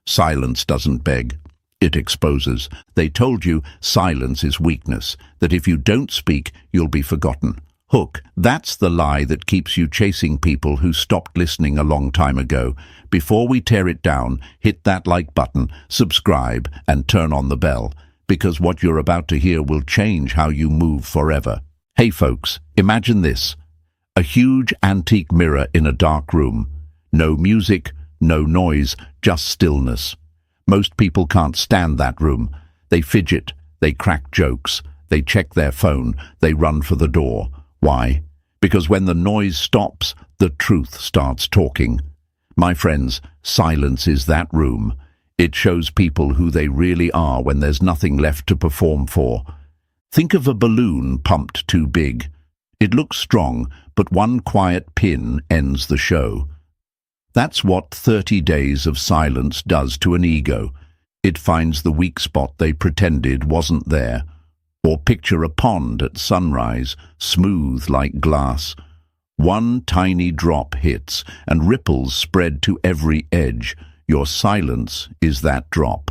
Silence doesn't beg. It exposes. They told you silence is weakness, that if you don't speak, you'll be forgotten. Hook, that's the lie that keeps you chasing people who stopped listening a long time ago. Before we tear it down, hit that like button, subscribe, and turn on the bell, because what you're about to hear will change how you move forever. Hey folks, imagine this. A huge antique mirror in a dark room. No music, no noise, just stillness. Most people can't stand that room. They fidget, they crack jokes, they check their phone, they run for the door. Why? Because when the noise stops, the truth starts talking. My friends, silence is that room. It shows people who they really are when there's nothing left to perform for. Think of a balloon pumped too big. It looks strong, but one quiet pin ends the show. That's what 30 days of silence does to an ego. It finds the weak spot they pretended wasn't there. Or picture a pond at sunrise, smooth like glass. One tiny drop hits, and ripples spread to every edge. Your silence is that drop.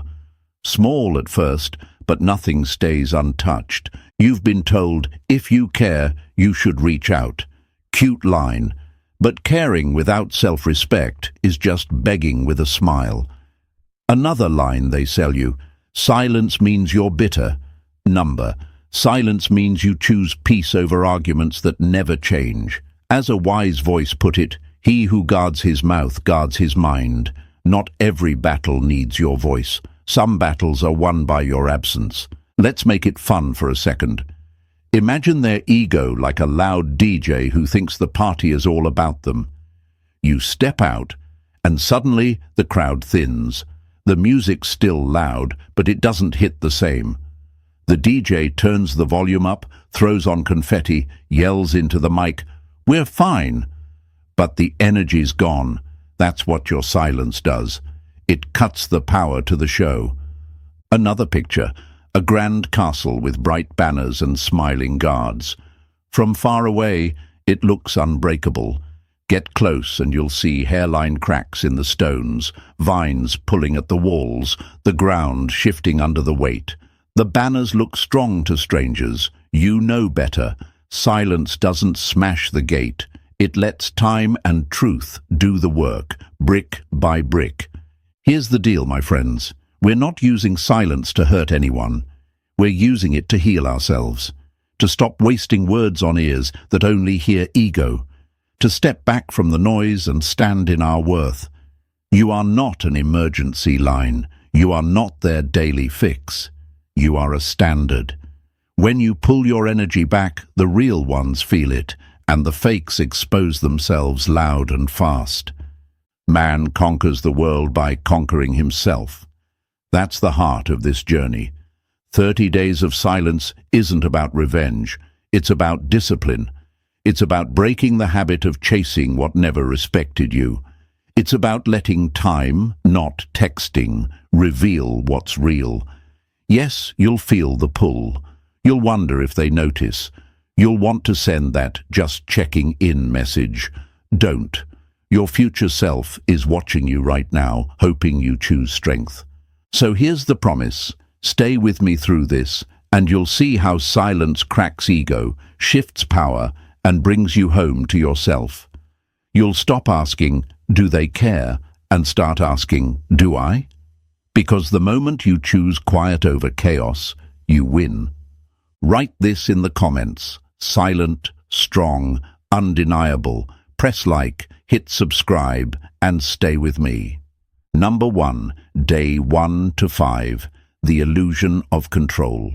Small at first, but nothing stays untouched. You've been told, if you care, you should reach out. Cute line. But caring without self-respect is just begging with a smile. Another line they sell you. Silence means you're bitter. Number. Silence means you choose peace over arguments that never change. As a wise voice put it, he who guards his mouth guards his mind. Not every battle needs your voice. Some battles are won by your absence. Let's make it fun for a second. Imagine their ego like a loud DJ who thinks the party is all about them. You step out, and suddenly the crowd thins. The music's still loud, but it doesn't hit the same. The DJ turns the volume up, throws on confetti, yells into the mic, "We're fine!" But the energy's gone. That's what your silence does. It cuts the power to the show. Another picture. A grand castle with bright banners and smiling guards. From far away, it looks unbreakable. Get close and you'll see hairline cracks in the stones, vines pulling at the walls, the ground shifting under the weight. The banners look strong to strangers. You know better. Silence doesn't smash the gate. It lets time and truth do the work, brick by brick. Here's the deal, my friends. We're not using silence to hurt anyone. We're using it to heal ourselves, to stop wasting words on ears that only hear ego, to step back from the noise and stand in our worth. You are not an emergency line. You are not their daily fix. You are a standard. When you pull your energy back, the real ones feel it, and the fakes expose themselves loud and fast. Man conquers the world by conquering himself. That's the heart of this journey. 30 days of silence isn't about revenge. It's about discipline. It's about breaking the habit of chasing what never respected you. It's about letting time, not texting, reveal what's real. Yes, you'll feel the pull. You'll wonder if they notice. You'll want to send that just checking in message. Don't. Your future self is watching you right now, hoping you choose strength. So here's the promise. Stay with me through this, and you'll see how silence cracks ego, shifts power, and brings you home to yourself. You'll stop asking, do they care, and start asking, do I? Because the moment you choose quiet over chaos, you win. Write this in the comments. Silent, strong, undeniable. Press like, hit subscribe, and stay with me. Number 1, day 1 to 5, the illusion of control.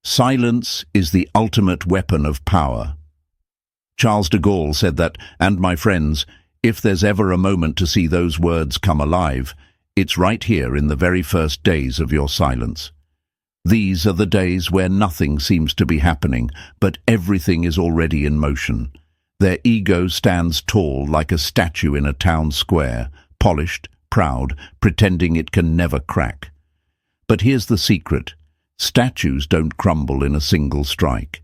Silence is the ultimate weapon of power. Charles de Gaulle said that, and my friends, if there's ever a moment to see those words come alive, it's right here in the very first days of your silence. These are the days where nothing seems to be happening, but everything is already in motion. Their ego stands tall like a statue in a town square, polished, proud, pretending it can never crack. But here's the secret. Statues don't crumble in a single strike.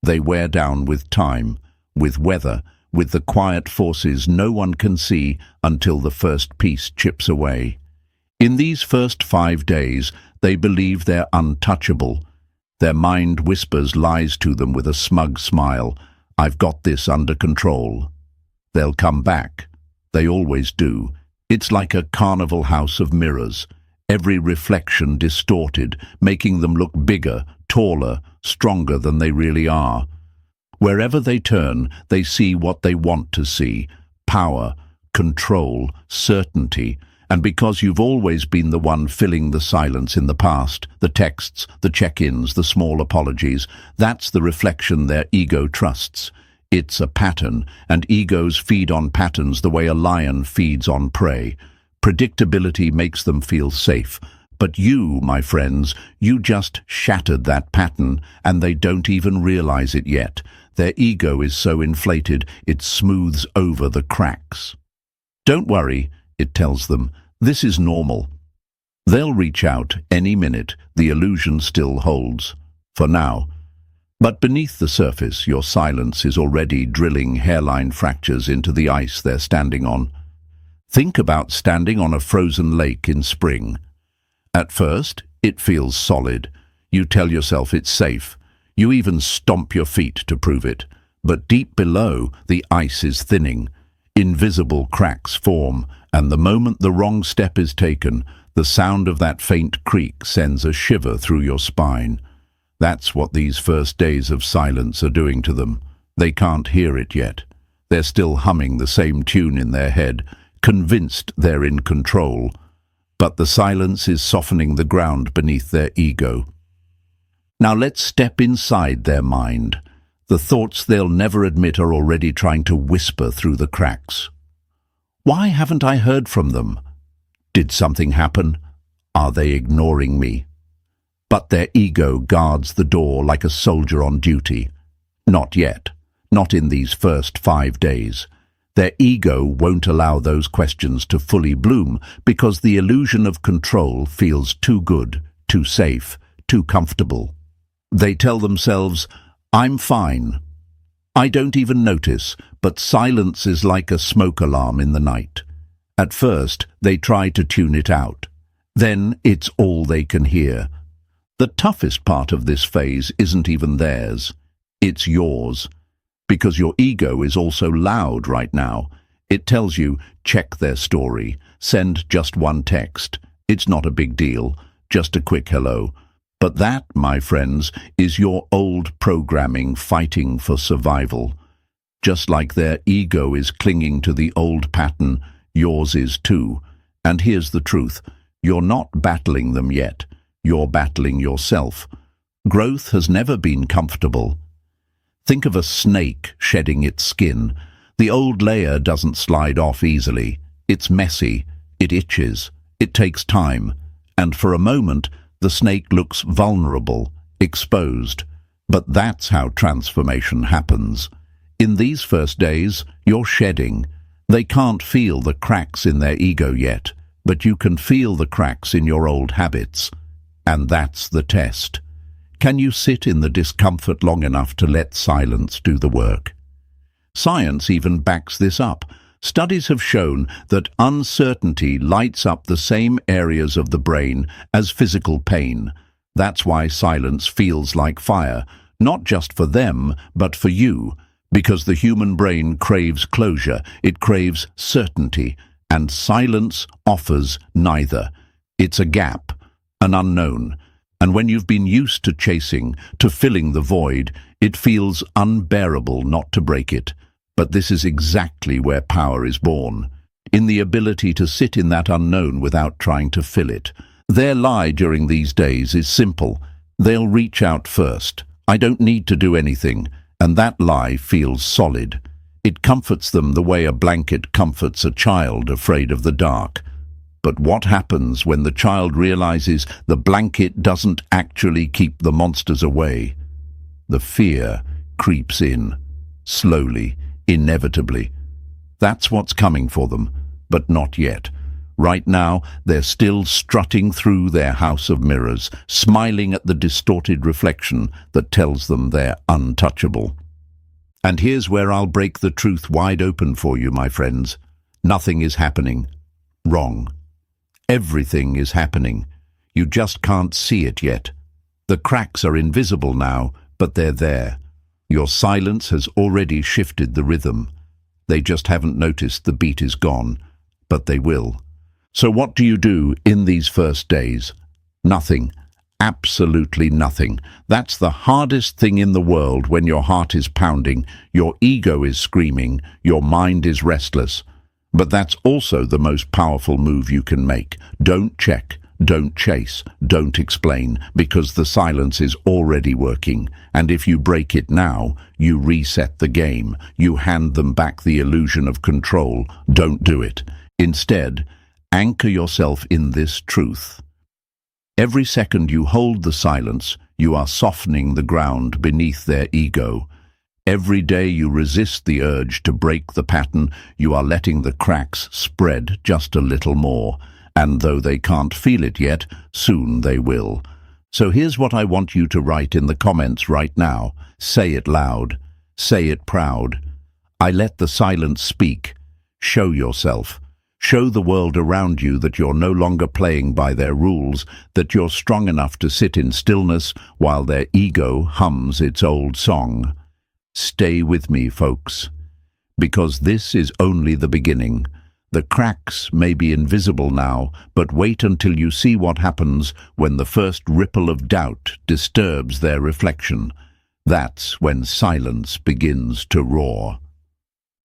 They wear down with time, with weather, with the quiet forces no one can see until the first piece chips away. In these first 5 days, they believe they're untouchable. Their mind whispers lies to them with a smug smile. I've got this under control. They'll come back. They always do. It's like a carnival house of mirrors. Every reflection distorted, making them look bigger, taller, stronger than they really are. Wherever they turn, they see what they want to see: power, control, certainty. And because you've always been the one filling the silence in the past, the texts, the check-ins, the small apologies, that's the reflection their ego trusts. It's a pattern, and egos feed on patterns the way a lion feeds on prey. Predictability makes them feel safe. But you, my friends, you just shattered that pattern, and they don't even realize it yet. Their ego is so inflated, it smooths over the cracks. Don't worry, it tells them. This is normal. They'll reach out any minute. The illusion still holds. For now. But beneath the surface, your silence is already drilling hairline fractures into the ice they're standing on. Think about standing on a frozen lake in spring. At first, it feels solid. You tell yourself it's safe. You even stomp your feet to prove it. But deep below, the ice is thinning. Invisible cracks form, and the moment the wrong step is taken, the sound of that faint creak sends a shiver through your spine. That's what these first days of silence are doing to them. They can't hear it yet. They're still humming the same tune in their head, convinced they're in control. But the silence is softening the ground beneath their ego. Now let's step inside their mind. The thoughts they'll never admit are already trying to whisper through the cracks. Why haven't I heard from them? Did something happen? Are they ignoring me? But their ego guards the door like a soldier on duty. Not yet. Not in these first 5 days. Their ego won't allow those questions to fully bloom because the illusion of control feels too good, too safe, too comfortable. They tell themselves, I'm fine. I don't even notice, but silence is like a smoke alarm in the night. At first, they try to tune it out. Then it's all they can hear. The toughest part of this phase isn't even theirs. It's yours. Because your ego is also loud right now. It tells you, check their story. Send just one text. It's not a big deal. Just a quick hello. But that, my friends, is your old programming fighting for survival. Just like their ego is clinging to the old pattern, yours is too. And here's the truth. You're not battling them yet. You're battling yourself. Growth has never been comfortable. Think of a snake shedding its skin. The old layer doesn't slide off easily. It's messy. It itches. It takes time. And for a moment, the snake looks vulnerable, exposed. But that's how transformation happens. In these first days, you're shedding. They can't feel the cracks in their ego yet, but you can feel the cracks in your old habits. And that's the test. Can you sit in the discomfort long enough to let silence do the work? Science even backs this up. Studies have shown that uncertainty lights up the same areas of the brain as physical pain. That's why silence feels like fire, not just for them, but for you. Because the human brain craves closure, it craves certainty, and silence offers neither. It's a gap, an unknown. And when you've been used to chasing, to filling the void, it feels unbearable not to break it. But this is exactly where power is born, in the ability to sit in that unknown without trying to fill it. Their lie during these days is simple. They'll reach out first. I don't need to do anything. And that lie feels solid. It comforts them the way a blanket comforts a child afraid of the dark. But what happens when the child realizes the blanket doesn't actually keep the monsters away? The fear creeps in, slowly, inevitably. That's what's coming for them, but not yet. Right now, they're still strutting through their house of mirrors, smiling at the distorted reflection that tells them they're untouchable. And here's where I'll break the truth wide open for you, my friends. Nothing is happening. Wrong. Everything is happening. You just can't see it yet. The cracks are invisible now, but they're there. Your silence has already shifted the rhythm. They just haven't noticed the beat is gone, but they will. So what do you do in these first days? Nothing. Absolutely nothing. That's the hardest thing in the world when your heart is pounding, your ego is screaming, your mind is restless. But that's also the most powerful move you can make. Don't check, don't chase, don't explain, because the silence is already working. And if you break it now, you reset the game. You hand them back the illusion of control. Don't do it. Instead, anchor yourself in this truth. Every second you hold the silence, you are softening the ground beneath their ego. Every day you resist the urge to break the pattern, you are letting the cracks spread just a little more. And though they can't feel it yet, soon they will. So here's what I want you to write in the comments right now. Say it loud. Say it proud. I let the silence speak. Show yourself. Show the world around you that you're no longer playing by their rules, that you're strong enough to sit in stillness while their ego hums its old song. Stay with me, folks, because this is only the beginning. The cracks may be invisible now, but wait until you see what happens when the first ripple of doubt disturbs their reflection. That's when silence begins to roar.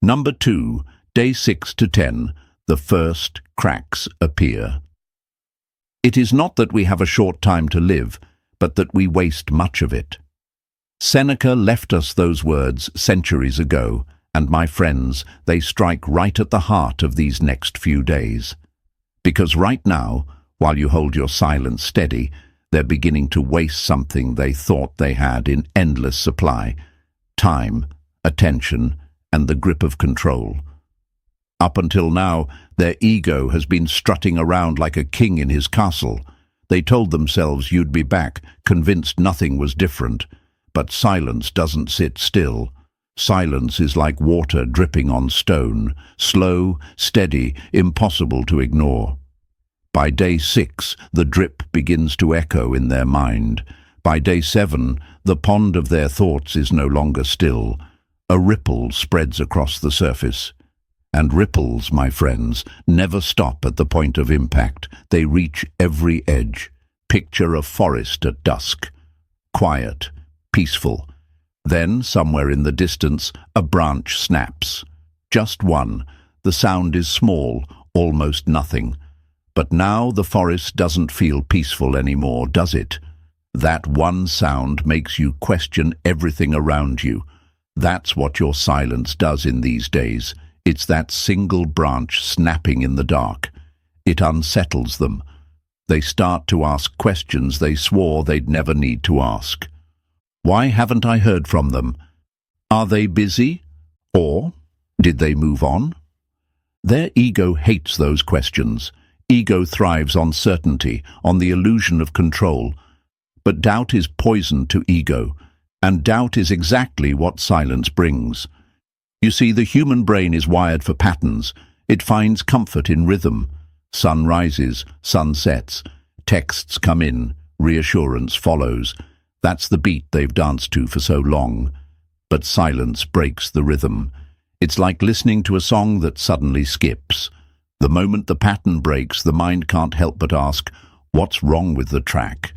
Number 2, day 6 to 10. The first cracks appear. It is not that we have a short time to live, but that we waste much of it. Seneca left us those words centuries ago, and my friends, they strike right at the heart of these next few days. Because right now, while you hold your silence steady, they're beginning to waste something they thought they had in endless supply: time, attention, and the grip of control. Up until now, their ego has been strutting around like a king in his castle. They told themselves you'd be back, convinced nothing was different. But silence doesn't sit still. Silence is like water dripping on stone, slow, steady, impossible to ignore. By day 6, the drip begins to echo in their mind. By day 7, the pond of their thoughts is no longer still. A ripple spreads across the surface. And ripples, my friends, never stop at the point of impact. They reach every edge. Picture a forest at dusk. Quiet, peaceful. Then, somewhere in the distance, a branch snaps. Just one. The sound is small, almost nothing. But now the forest doesn't feel peaceful anymore, does it? That one sound makes you question everything around you. That's what your silence does in these days. It's that single branch snapping in the dark. It unsettles them. They start to ask questions they swore they'd never need to ask. Why haven't I heard from them? Are they busy? Or did they move on? Their ego hates those questions. Ego thrives on certainty, on the illusion of control. But doubt is poison to ego, and doubt is exactly what silence brings. You see, the human brain is wired for patterns. It finds comfort in rhythm. Sun rises, sun sets, texts come in, reassurance follows. That's the beat they've danced to for so long. But silence breaks the rhythm. It's like listening to a song that suddenly skips. The moment the pattern breaks, the mind can't help but ask, what's wrong with the track?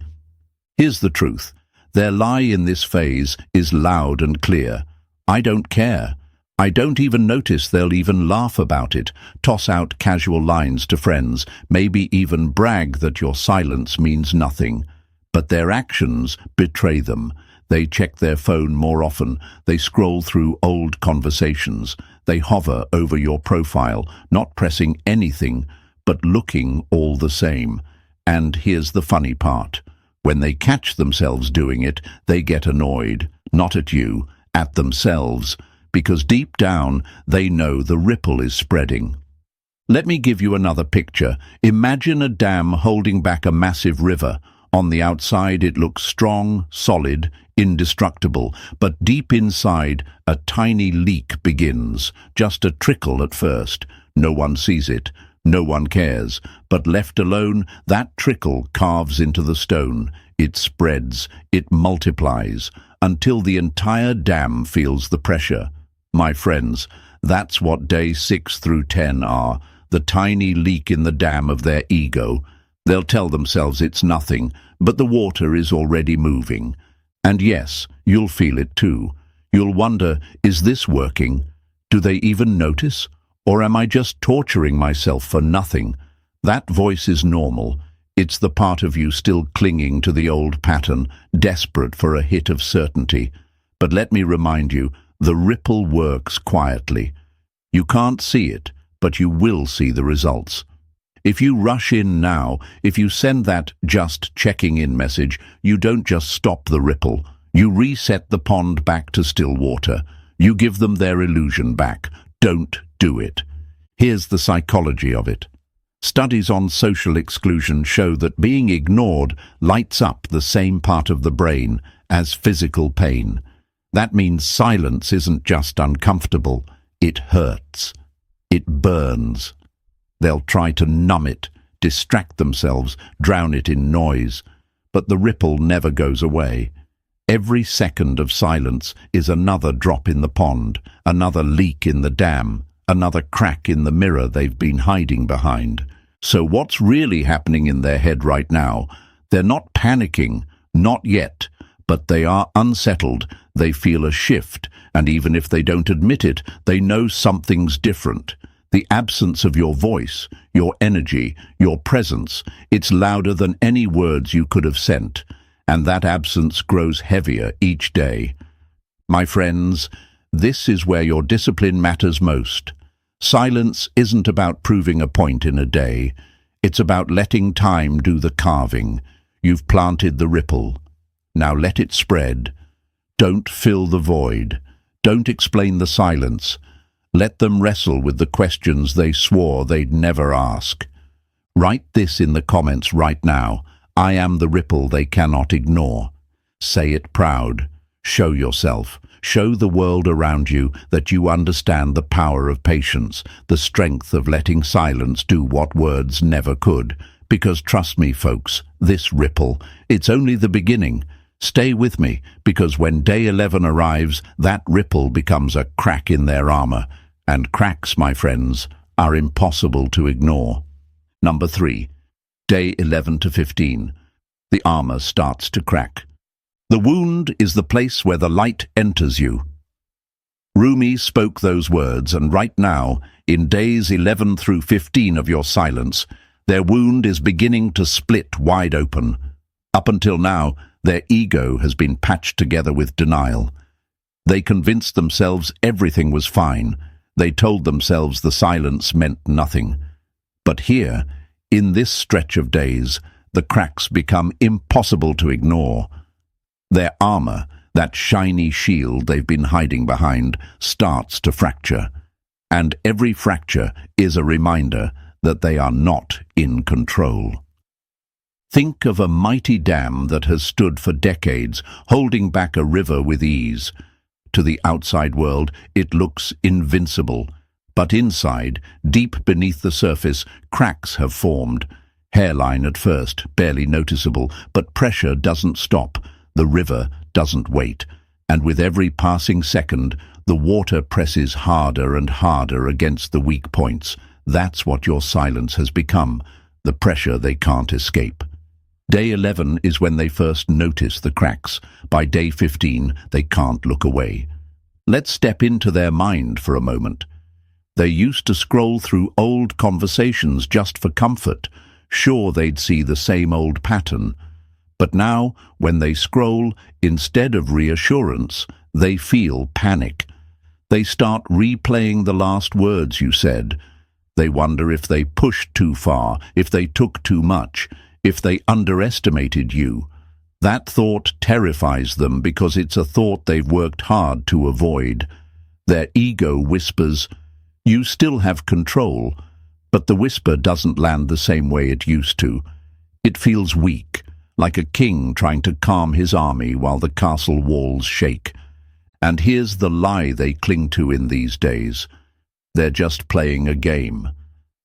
Here's the truth. Their lie in this phase is loud and clear. I don't care. I don't even notice. They'll even laugh about it, toss out casual lines to friends, maybe even brag that your silence means nothing. But their actions betray them. They check their phone more often. They scroll through old conversations. They hover over your profile, not pressing anything, but looking all the same. And here's the funny part. When they catch themselves doing it, they get annoyed, not at you, at themselves. Because deep down, they know the ripple is spreading. Let me give you another picture. Imagine a dam holding back a massive river. On the outside, it looks strong, solid, indestructible. But deep inside, a tiny leak begins. Just a trickle at first. No one sees it. No one cares, but left alone, that trickle carves into the stone. It spreads, it multiplies, until the entire dam feels the pressure. My friends, that's what days 6 through 10 are, the tiny leak in the dam of their ego. They'll tell themselves it's nothing, but the water is already moving. And yes, you'll feel it too. You'll wonder, is this working? Do they even notice? Or am I just torturing myself for nothing? That voice is normal. It's the part of you still clinging to the old pattern, desperate for a hit of certainty. But let me remind you, the ripple works quietly. You can't see it, but you will see the results. If you rush in now, if you send that just checking in message, you don't just stop the ripple. You reset the pond back to still water. You give them their illusion back. Don't do it. Here's the psychology of it. Studies on social exclusion show that being ignored lights up the same part of the brain as physical pain. That means silence isn't just uncomfortable, it hurts. It burns. They'll try to numb it, distract themselves, drown it in noise. But the ripple never goes away. Every second of silence is another drop in the pond, another leak in the dam, another crack in the mirror they've been hiding behind. So what's really happening in their head right now? They're not panicking, not yet, but they are unsettled. They feel a shift, and even if they don't admit it, they know something's different. The absence of your voice, your energy, your presence, it's louder than any words you could have sent, and that absence grows heavier each day. My friends, this is where your discipline matters most. Silence isn't about proving a point in a day. It's about letting time do the carving. You've planted the ripple. Now let it spread. Don't fill the void. Don't explain the silence. Let them wrestle with the questions they swore they'd never ask. Write this in the comments right now. I am the ripple they cannot ignore. Say it proud. Show yourself. Show the world around you that you understand the power of patience, the strength of letting silence do what words never could. Because trust me, folks, this ripple, it's only the beginning. Stay with me, because when day 11 arrives, that ripple becomes a crack in their armor. And cracks, my friends, are impossible to ignore. Number 3. Day 11 to 15. The armor starts to crack. The wound is the place where the light enters you. Rumi spoke those words, and right now, in days 11 through 15 of your silence, their wound is beginning to split wide open. Up until now, their ego has been patched together with denial. They convinced themselves everything was fine. They told themselves the silence meant nothing. But here, in this stretch of days, the cracks become impossible to ignore. Their armor, that shiny shield they've been hiding behind, starts to fracture. And every fracture is a reminder that they are not in control. Think of a mighty dam that has stood for decades, holding back a river with ease. To the outside world, it looks invincible. But inside, deep beneath the surface, cracks have formed. Hairline at first, barely noticeable, but pressure doesn't stop. The river doesn't wait, and with every passing second, the water presses harder and harder against the weak points. That's what your silence has become, the pressure they can't escape. Day 11 is when they first notice the cracks. By day 15, they can't look away. Let's step into their mind for a moment. They used to scroll through old conversations just for comfort, sure they'd see the same old pattern. But now, when they scroll, instead of reassurance, they feel panic. They start replaying the last words you said. They wonder if they pushed too far, if they took too much, if they underestimated you. That thought terrifies them because it's a thought they've worked hard to avoid. Their ego whispers, "You still have control," but the whisper doesn't land the same way it used to. It feels weak, like a king trying to calm his army while the castle walls shake. And here's the lie they cling to in these days. They're just playing a game.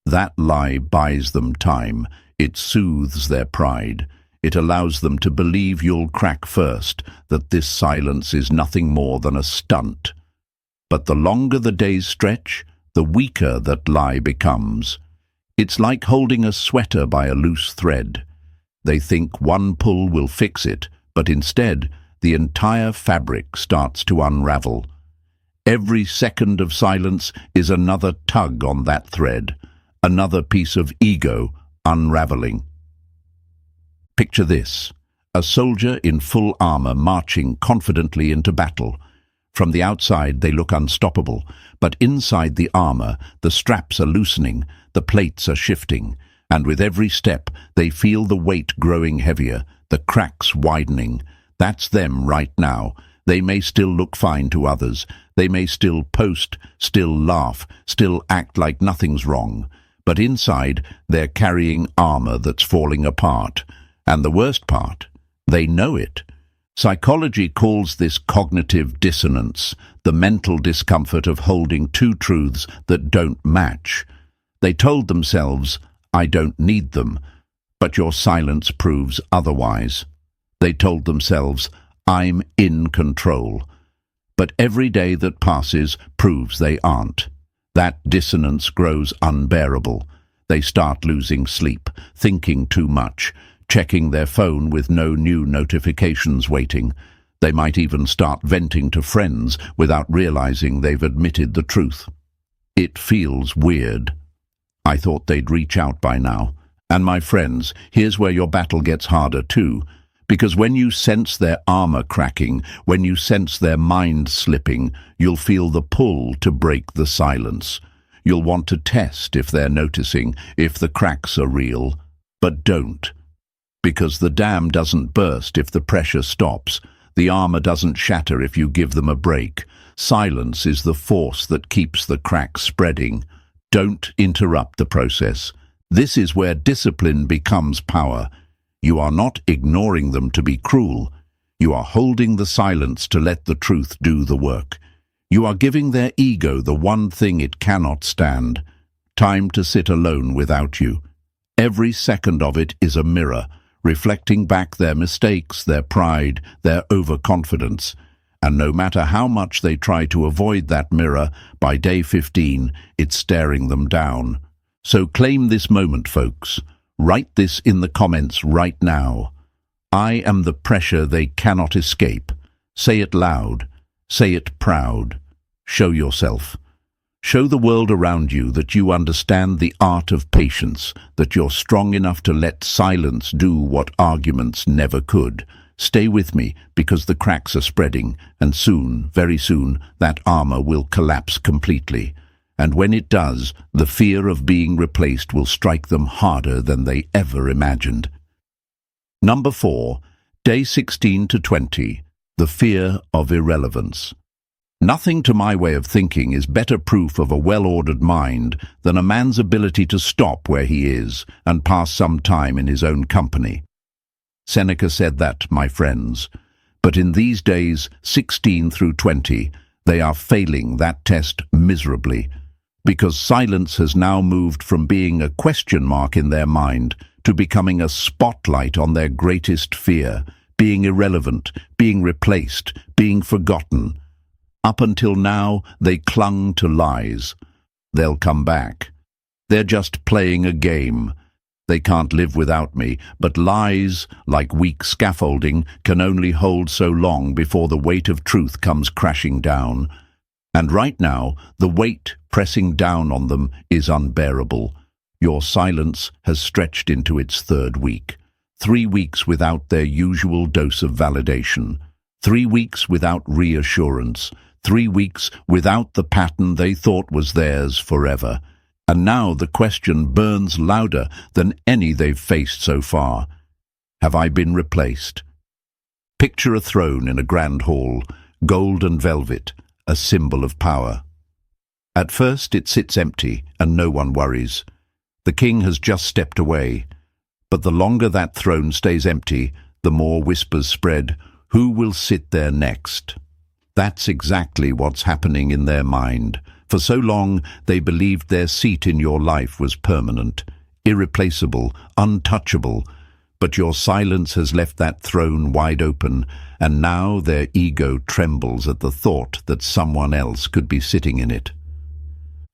That lie buys them time. It soothes their pride. It allows them to believe you'll crack first, that this silence is nothing more than a stunt. But the longer the days stretch, the weaker that lie becomes. It's like holding a sweater by a loose thread. They think one pull will fix it, but instead, the entire fabric starts to unravel. Every second of silence is another tug on that thread, another piece of ego unraveling. Picture this: a soldier in full armor marching confidently into battle. From the outside they look unstoppable, but inside the armor the straps are loosening, the plates are shifting, and with every step they feel the weight growing heavier, the cracks widening. That's them right now. They may still look fine to others. They may still post, still laugh, still act like nothing's wrong. But inside, they're carrying armor that's falling apart. And the worst part, they know it. Psychology calls this cognitive dissonance, the mental discomfort of holding two truths that don't match. They told themselves, "I don't need them," but your silence proves otherwise. They told themselves, "I'm in control." But every day that passes proves they aren't. That dissonance grows unbearable. They start losing sleep, thinking too much, checking their phone with no new notifications waiting. They might even start venting to friends without realizing they've admitted the truth. It feels weird. I thought they'd reach out by now. And my friends, here's where your battle gets harder too. Because when you sense their armor cracking, when you sense their mind slipping, you'll feel the pull to break the silence. You'll want to test if they're noticing, if the cracks are real. But don't. Because the dam doesn't burst if the pressure stops. The armor doesn't shatter if you give them a break. Silence is the force that keeps the cracks spreading. Don't interrupt the process. This is where discipline becomes power. You are not ignoring them to be cruel. You are holding the silence to let the truth do the work. You are giving their ego the one thing it cannot stand: time to sit alone without you. Every second of it is a mirror, reflecting back their mistakes, their pride, their overconfidence. And no matter how much they try to avoid that mirror, by day 15, it's staring them down. So claim this moment, folks. Write this in the comments right now. I am the pressure they cannot escape. Say it loud. Say it proud. Show yourself. Show the world around you that you understand the art of patience, that you're strong enough to let silence do what arguments never could. Stay with me, because the cracks are spreading, and soon, very soon, that armor will collapse completely. And when it does, the fear of being replaced will strike them harder than they ever imagined. Number 4, day 16 to 20, the fear of irrelevance. Nothing, to my way of thinking, is better proof of a well-ordered mind than a man's ability to stop where he is and pass some time in his own company. Seneca said that, my friends. But in these days, 16 through 20, they are failing that test miserably, because silence has now moved from being a question mark in their mind to becoming a spotlight on their greatest fear, being irrelevant, being replaced, being forgotten. Up until now, they clung to lies. They'll come back. They're just playing a game. They can't live without me, but lies, like weak scaffolding, can only hold so long before the weight of truth comes crashing down. And right now, the weight pressing down on them is unbearable. Your silence has stretched into its 3rd week. 3 weeks without their usual dose of validation. 3 weeks without reassurance. 3 weeks without the pattern they thought was theirs forever. And now the question burns louder than any they've faced so far. Have I been replaced? Picture a throne in a grand hall, gold and velvet, a symbol of power. At first it sits empty and no one worries. The king has just stepped away. But the longer that throne stays empty, the more whispers spread. Who will sit there next? That's exactly what's happening in their mind. For so long, they believed their seat in your life was permanent, irreplaceable, untouchable. But your silence has left that throne wide open, and now their ego trembles at the thought that someone else could be sitting in it.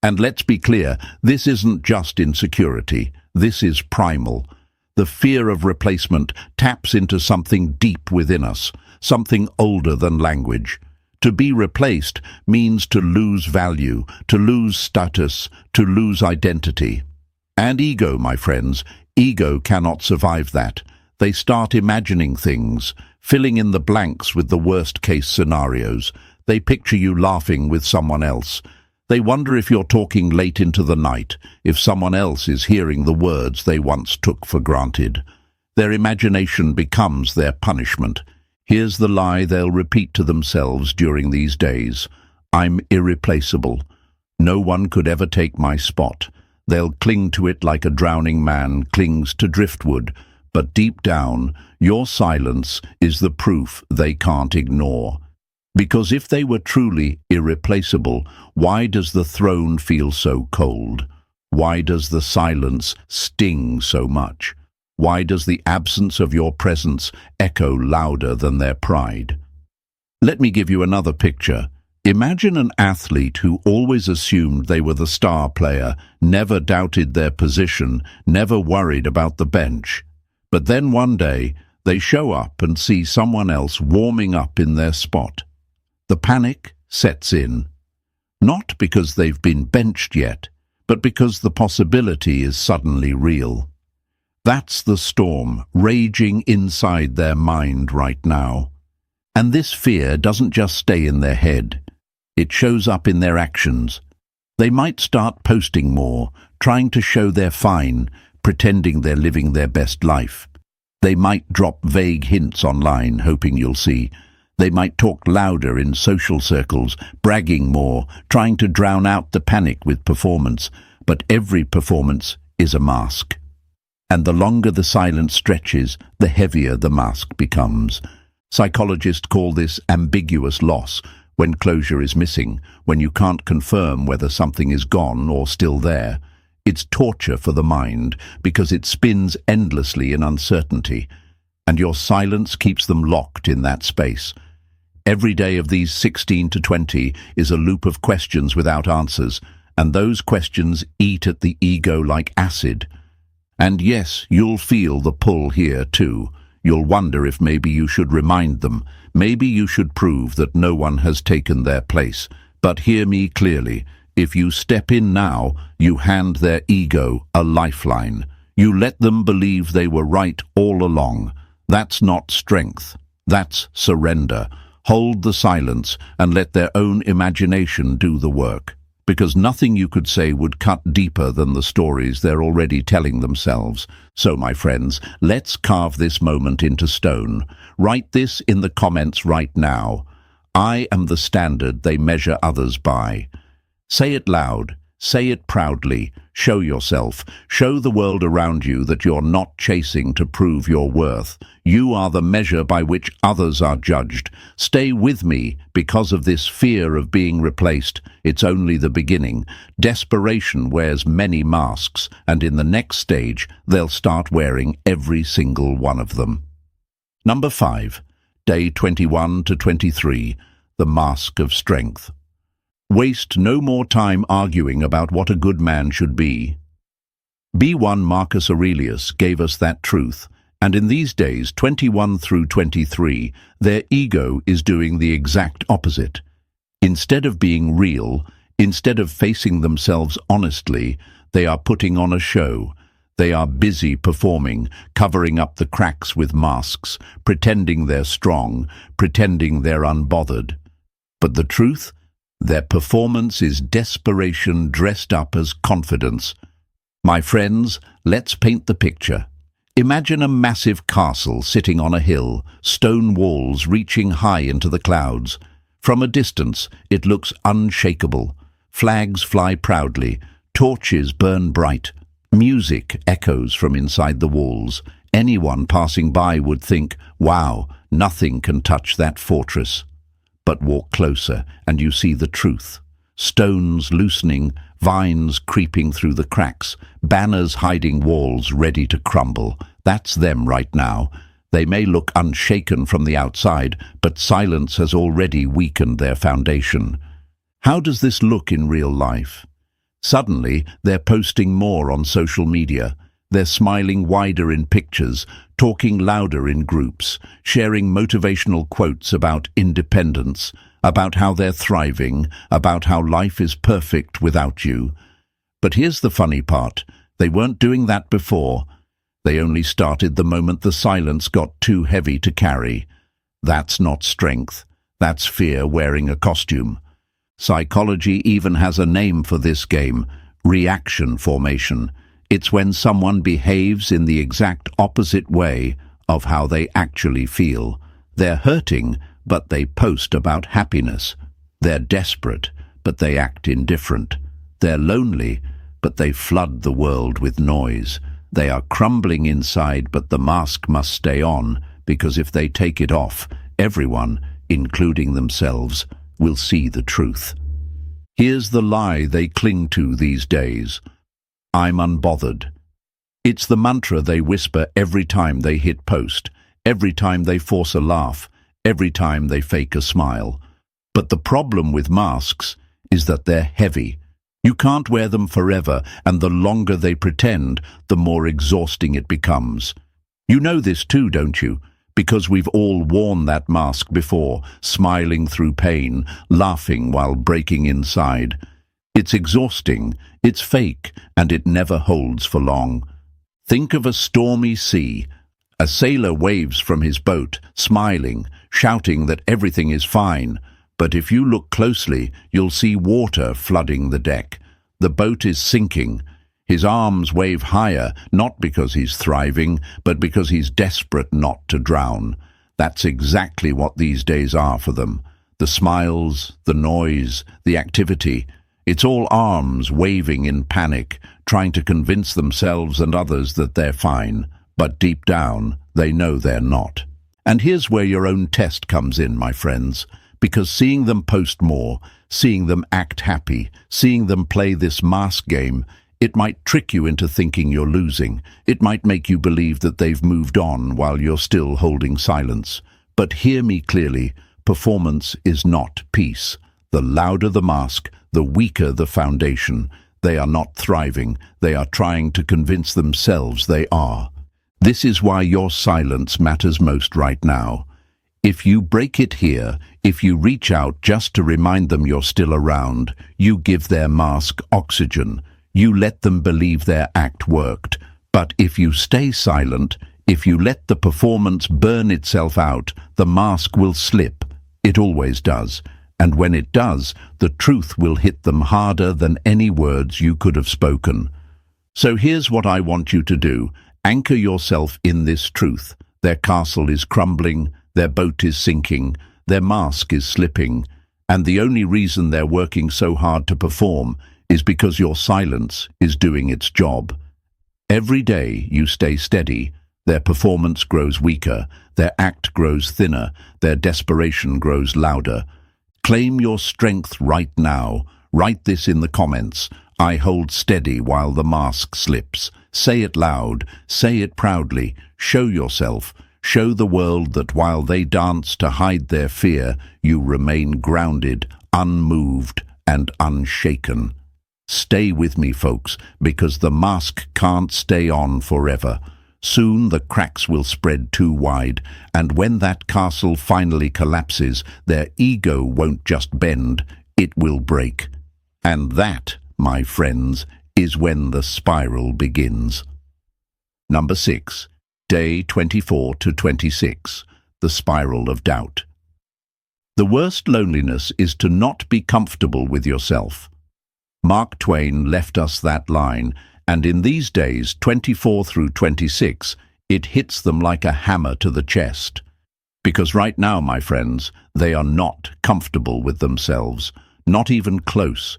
And let's be clear, this isn't just insecurity. This is primal. The fear of replacement taps into something deep within us, something older than language. To be replaced means to lose value, to lose status, to lose identity. And ego, my friends, ego cannot survive that. They start imagining things, filling in the blanks with the worst-case scenarios. They picture you laughing with someone else. They wonder if you're talking late into the night, if someone else is hearing the words they once took for granted. Their imagination becomes their punishment. Here's the lie they'll repeat to themselves during these days. I'm irreplaceable. No one could ever take my spot. They'll cling to it like a drowning man clings to driftwood. But deep down, your silence is the proof they can't ignore. Because if they were truly irreplaceable, why does the throne feel so cold? Why does the silence sting so much? Why does the absence of your presence echo louder than their pride? Let me give you another picture. Imagine an athlete who always assumed they were the star player, never doubted their position, never worried about the bench. But then one day, they show up and see someone else warming up in their spot. The panic sets in, not because they've been benched yet, but because the possibility is suddenly real. That's the storm raging inside their mind right now. And this fear doesn't just stay in their head. It shows up in their actions. They might start posting more, trying to show they're fine, pretending they're living their best life. They might drop vague hints online, hoping you'll see. They might talk louder in social circles, bragging more, trying to drown out the panic with performance. But every performance is a mask. And the longer the silence stretches, the heavier the mask becomes. Psychologists call this ambiguous loss, when closure is missing, when you can't confirm whether something is gone or still there. It's torture for the mind, because it spins endlessly in uncertainty, and your silence keeps them locked in that space. Every day of these 16 to 20 is a loop of questions without answers, and those questions eat at the ego like acid. And yes, you'll feel the pull here too. You'll wonder if maybe you should remind them, maybe you should prove that no one has taken their place. But hear me clearly, if you step in now, you hand their ego a lifeline. You let them believe they were right all along. That's not strength, that's surrender. Hold the silence and let their own imagination do the work. Because nothing you could say would cut deeper than the stories they're already telling themselves. So, my friends, let's carve this moment into stone. Write this in the comments right now. I am the standard they measure others by. Say it loud, say it proudly, show yourself, show the world around you that you're not chasing to prove your worth. You are the measure by which others are judged. Stay with me because of this fear of being replaced. It's only the beginning. Desperation wears many masks, and in the next stage, they'll start wearing every single one of them. Number 5, day 21 to 23, the mask of strength. Waste no more time arguing about what a good man should be. B1 Marcus Aurelius gave us that truth, and in these days, 21 through 23, their ego is doing the exact opposite. Instead of being real, instead of facing themselves honestly, they are putting on a show. They are busy performing, covering up the cracks with masks, pretending they're strong, pretending they're unbothered. But the truth? Their performance is desperation dressed up as confidence. My friends, let's paint the picture. Imagine a massive castle sitting on a hill, stone walls reaching high into the clouds. From a distance, it looks unshakable. Flags fly proudly, torches burn bright, music echoes from inside the walls. Anyone passing by would think, wow, nothing can touch that fortress. But walk closer and you see the truth. stones loosening, vines creeping through the cracks, banners hiding walls ready to crumble. That's them right now. They may look unshaken from the outside, but silence has already weakened their foundation. How does this look in real life? Suddenly, they're posting more on social media. They're smiling wider in pictures, talking louder in groups, sharing motivational quotes about independence, about how they're thriving, about how life is perfect without you. But here's the funny part. They weren't doing that before. They only started the moment the silence got too heavy to carry. That's not strength. That's fear wearing a costume. Psychology even has a name for this game: reaction formation. It's when someone behaves in the exact opposite way of how they actually feel. They're hurting, but they post about happiness. They're desperate, but they act indifferent. They're lonely, but they flood the world with noise. They are crumbling inside, but the mask must stay on, because if they take it off, everyone, including themselves, will see the truth. Here's the lie they cling to these days: I'm unbothered. It's the mantra they whisper every time they hit post, every time they force a laugh, every time they fake a smile. But the problem with masks is that they're heavy. You can't wear them forever, and the longer they pretend, the more exhausting it becomes. You know this too, don't you? Because we've all worn that mask before, smiling through pain, laughing while breaking inside. It's exhausting, it's fake, and it never holds for long. Think of a stormy sea. A sailor waves from his boat, smiling, shouting that everything is fine. But if you look closely, you'll see water flooding the deck. The boat is sinking. His arms wave higher, not because he's thriving, but because he's desperate not to drown. That's exactly what these days are for them. The smiles, the noise, the activity. It's all arms waving in panic, trying to convince themselves and others that they're fine. But deep down, they know they're not. And here's where your own test comes in, my friends. Because seeing them post more, seeing them act happy, seeing them play this mask game, it might trick you into thinking you're losing. It might make you believe that they've moved on while you're still holding silence. But hear me clearly, performance is not peace. The louder the mask, the weaker the foundation. They are not thriving. They are trying to convince themselves they are. This is why your silence matters most right now. If you break it here, if you reach out just to remind them you're still around, you give their mask oxygen. You let them believe their act worked. But if you stay silent, if you let the performance burn itself out, the mask will slip. It always does. And when it does, the truth will hit them harder than any words you could have spoken. So here's what I want you to do. Anchor yourself in this truth. Their castle is crumbling, their boat is sinking, their mask is slipping, and the only reason they're working so hard to perform is because your silence is doing its job. Every day you stay steady, their performance grows weaker, their act grows thinner, their desperation grows louder. Claim your strength right now. Write this in the comments. I hold steady while the mask slips. Say it loud. Say it proudly. Show yourself. Show the world that while they dance to hide their fear, you remain grounded, unmoved, and unshaken. Stay with me, folks, because the mask can't stay on forever. Soon the cracks will spread too wide, and when that castle finally collapses, their ego won't just bend, it will break. And that, my friends, is when the spiral begins. Number 6. Day 24 to 26. The spiral of doubt. The worst loneliness is to not be comfortable with yourself. Mark Twain left us that line, and in these days, 24 through 26, it hits them like a hammer to the chest. Because right now, my friends, they are not comfortable with themselves, not even close.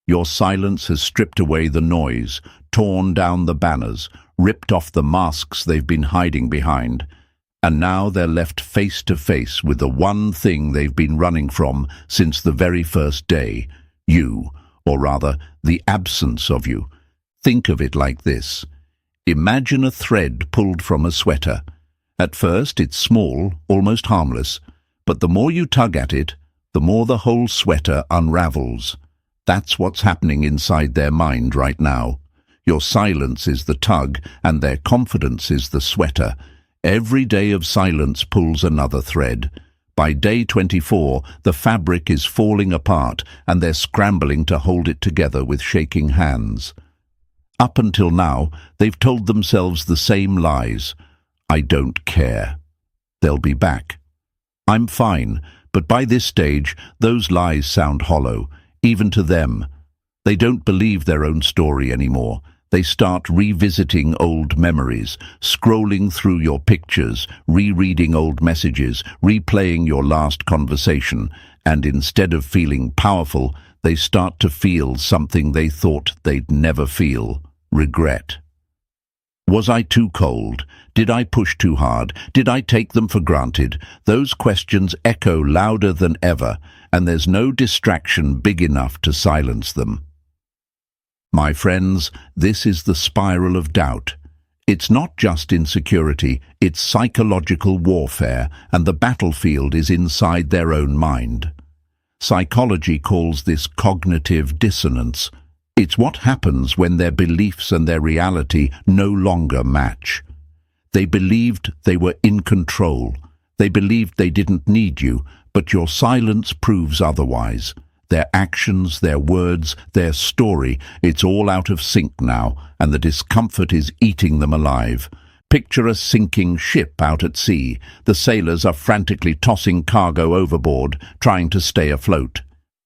Your silence has stripped away the noise, torn down the banners, ripped off the masks they've been hiding behind. And now they're left face to face with the one thing they've been running from since the very first day. You, or rather, the absence of you. Think of it like this. Imagine a thread pulled from a sweater. At first it's small, almost harmless, but the more you tug at it, the more the whole sweater unravels. That's what's happening inside their mind right now. Your silence is the tug, and their confidence is the sweater. Every day of silence pulls another thread. By day 24, the fabric is falling apart, and they're scrambling to hold it together with shaking hands. Up until now, they've told themselves the same lies. I don't care. They'll be back. I'm fine, but by this stage, those lies sound hollow, even to them. They don't believe their own story anymore. They start revisiting old memories, scrolling through your pictures, rereading old messages, replaying your last conversation, and instead of feeling powerful, they start to feel something they thought they'd never feel: regret. Was I too cold? Did I push too hard? Did I take them for granted? Those questions echo louder than ever, and there's no distraction big enough to silence them. My friends, this is the spiral of doubt. It's not just insecurity, it's psychological warfare, and the battlefield is inside their own mind. Psychology calls this cognitive dissonance. It's what happens when their beliefs and their reality no longer match. They believed they were in control. They believed they didn't need you, but your silence proves otherwise. Their actions, their words, their story, it's all out of sync now, and the discomfort is eating them alive. Picture a sinking ship out at sea. The sailors are frantically tossing cargo overboard, trying to stay afloat.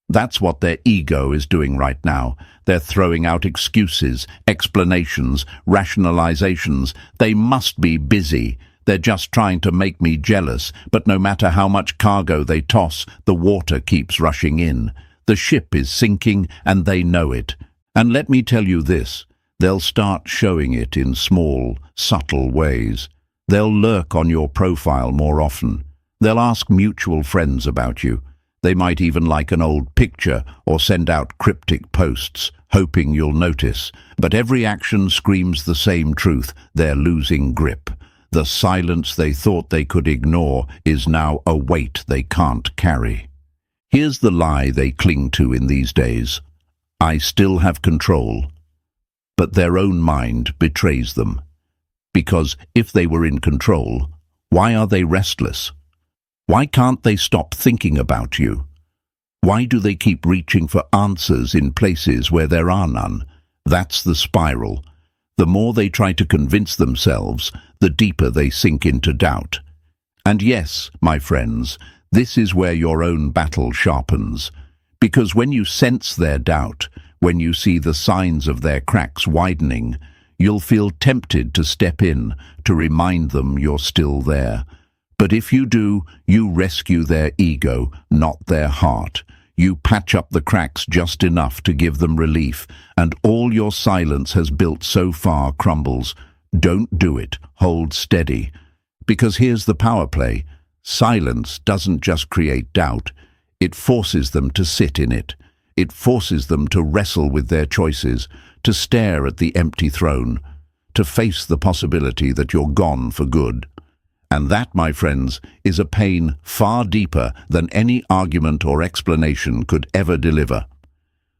That's what their ego is doing right now. They're throwing out excuses, explanations, rationalizations. They must be busy. They're just trying to make me jealous, but no matter how much cargo they toss, the water keeps rushing in. The ship is sinking, and they know it. And let me tell you this, they'll start showing it in small, subtle ways. They'll lurk on your profile more often. They'll ask mutual friends about you. They might even like an old picture or send out cryptic posts, hoping you'll notice. But every action screams the same truth: they're losing grip. The silence they thought they could ignore is now a weight they can't carry. Here's the lie they cling to in these days: I still have control. But their own mind betrays them. Because if they were in control, why are they restless? Why can't they stop thinking about you? Why do they keep reaching for answers in places where there are none? That's the spiral. The more they try to convince themselves, the deeper they sink into doubt. And yes, my friends, this is where your own battle sharpens. Because when you sense their doubt, when you see the signs of their cracks widening, you'll feel tempted to step in, to remind them you're still there. But if you do, you rescue their ego, not their heart. You patch up the cracks just enough to give them relief, and all your silence has built so far crumbles. Don't do it. Hold steady. Because here's the power play. Silence doesn't just create doubt. It forces them to sit in it. It forces them to wrestle with their choices, to stare at the empty throne, to face the possibility that you're gone for good. And that, my friends, is a pain far deeper than any argument or explanation could ever deliver.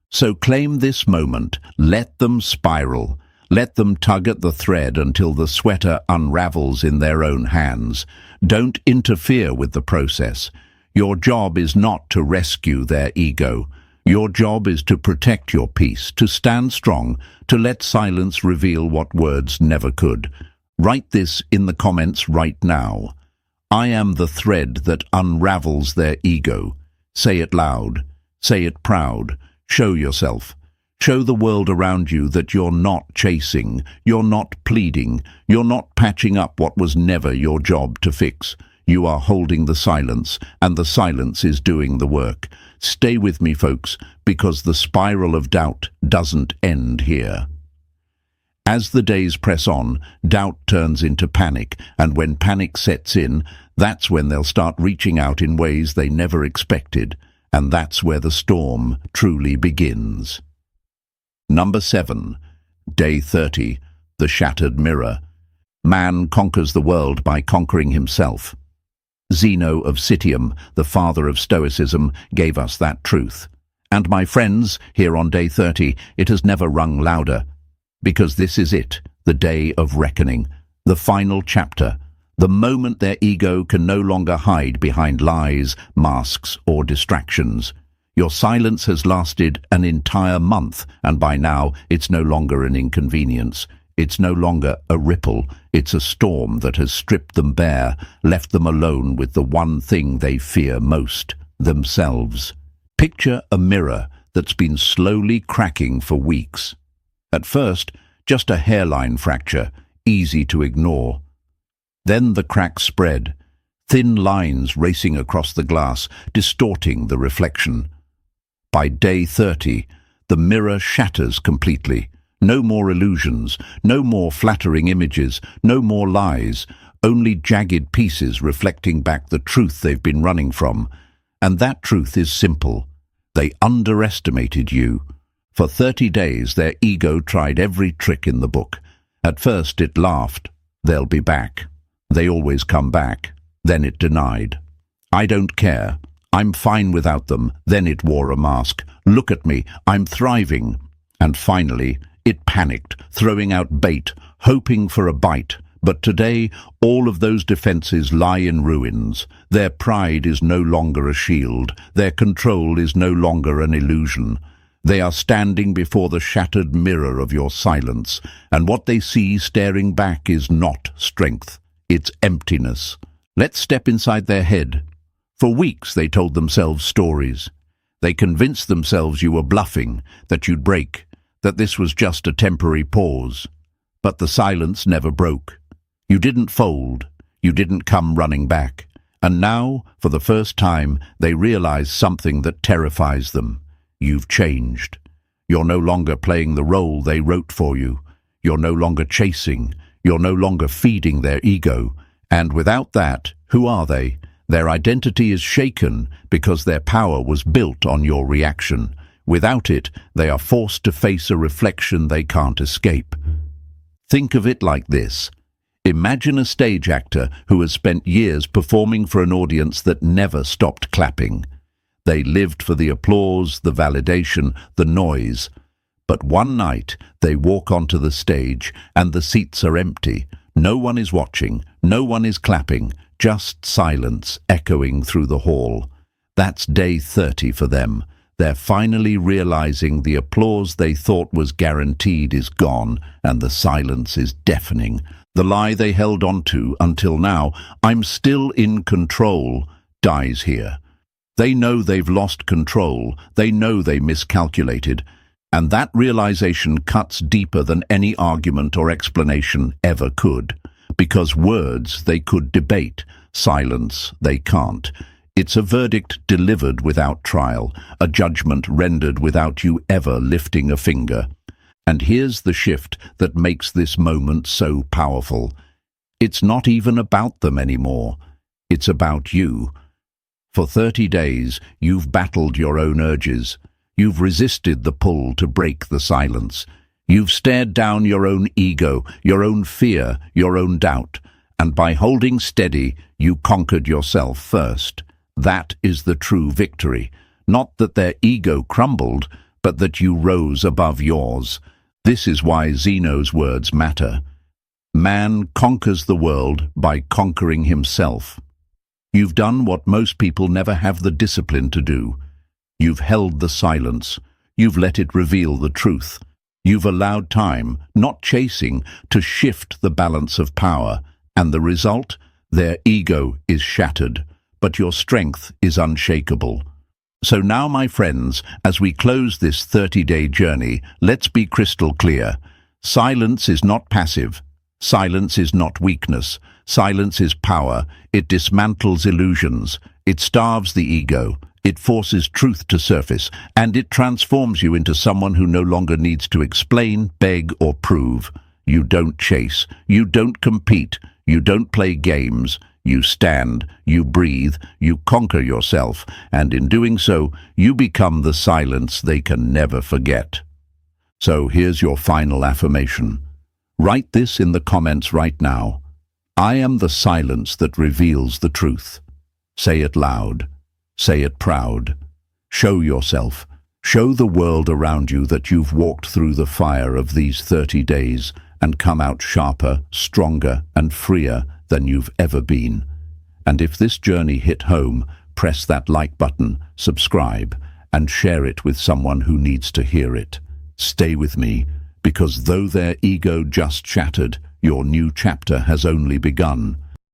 So claim this moment, let them spiral, let them tug at the thread until the sweater unravels in their own hands. Don't interfere with the process. Your job is not to rescue their ego. Your job is to protect your peace, to stand strong, to let silence reveal what words never could. Write this in the comments right now. I am the thread that unravels their ego. Say it loud. Say it proud. Show yourself. Show the world around you that you're not chasing, you're not pleading, you're not patching up what was never your job to fix. You are holding the silence, and the silence is doing the work. Stay with me, folks, because the spiral of doubt doesn't end here. As the days press on, doubt turns into panic, and when panic sets in, that's when they'll start reaching out in ways they never expected. and that's where the storm truly begins. Number 7. Day 30. The Shattered Mirror. Man conquers the world by conquering himself. Zeno of Citium, the father of Stoicism, gave us that truth. And my friends, here on day 30, it has never rung louder. Because this is it, the day of reckoning, the final chapter, the moment their ego can no longer hide behind lies, masks, or distractions. Your silence has lasted an entire month, and by now it's no longer an inconvenience. It's no longer a ripple, it's a storm that has stripped them bare, left them alone with the one thing they fear most, themselves. Picture a mirror that's been slowly cracking for weeks. At first, just a hairline fracture, easy to ignore. Then the crack spread, thin lines racing across the glass, distorting the reflection. By day 30, the mirror shatters completely. No more illusions, no more flattering images, no more lies, only jagged pieces reflecting back the truth they've been running from. And that truth is simple. They underestimated you. For 30 days, their ego tried every trick in the book. At first, it laughed. They'll be back. They always come back. Then it denied. I don't care. I'm fine without them. Then it wore a mask. Look at me. I'm thriving. And finally, it panicked, throwing out bait, hoping for a bite. But today, all of those defenses lie in ruins. Their pride is no longer a shield. Their control is no longer an illusion. They are standing before the shattered mirror of your silence, and what they see staring back is not strength. It's emptiness. Let's step inside their head. For weeks they told themselves stories. They convinced themselves you were bluffing, that you'd break, that this was just a temporary pause. But the silence never broke. You didn't fold. You didn't come running back. And now, for the first time, they realize something that terrifies them. You've changed. You're no longer playing the role they wrote for you. You're no longer chasing. You're no longer feeding their ego. And without that, who are they? Their identity is shaken because their power was built on your reaction. Without it, they are forced to face a reflection they can't escape. Think of it like this. Imagine a stage actor who has spent years performing for an audience that never stopped clapping. They lived for the applause, the validation, the noise. But one night, they walk onto the stage and the seats are empty. No one is watching, no one is clapping, just silence echoing through the hall. That's day 30 for them. They're finally realizing the applause they thought was guaranteed is gone, and the silence is deafening. The lie they held on to until now, I'm still in control, dies here. They know they've lost control. They know they miscalculated. And that realization cuts deeper than any argument or explanation ever could. Because words they could debate, silence they can't. It's a verdict delivered without trial, a judgment rendered without you ever lifting a finger. And here's the shift that makes this moment so powerful. It's not even about them anymore. It's about you. For 30 days, you've battled your own urges. You've resisted the pull to break the silence. You've stared down your own ego, your own fear, your own doubt. And by holding steady, you conquered yourself first. That is the true victory. Not that their ego crumbled, but that you rose above yours. This is why Zeno's words matter. Man conquers the world by conquering himself. You've done what most people never have the discipline to do. You've held the silence. You've let it reveal the truth. You've allowed time, not chasing, to shift the balance of power. And the result? Their ego is shattered, but your strength is unshakable. So now, my friends, as we close this 30-day journey, let's be crystal clear. Silence is not passive. Silence is not weakness. Silence is power. It dismantles illusions. It starves the ego. It forces truth to surface, and it transforms you into someone who no longer needs to explain, beg, or prove. You don't chase. You don't compete. You don't play games. You stand, you breathe, you conquer yourself, and in doing so, you become the silence they can never forget. So here's your final affirmation. Write this in the comments right now. I am the silence that reveals the truth. Say it loud. Say it proud. Show yourself. Show the world around you that you've walked through the fire of these 30 days and come out sharper, stronger, and freer than you've ever been. And if this journey hit home, press that like button, subscribe, and share it with someone who needs to hear it. Stay with me, because though their ego just shattered, your new chapter has only begun.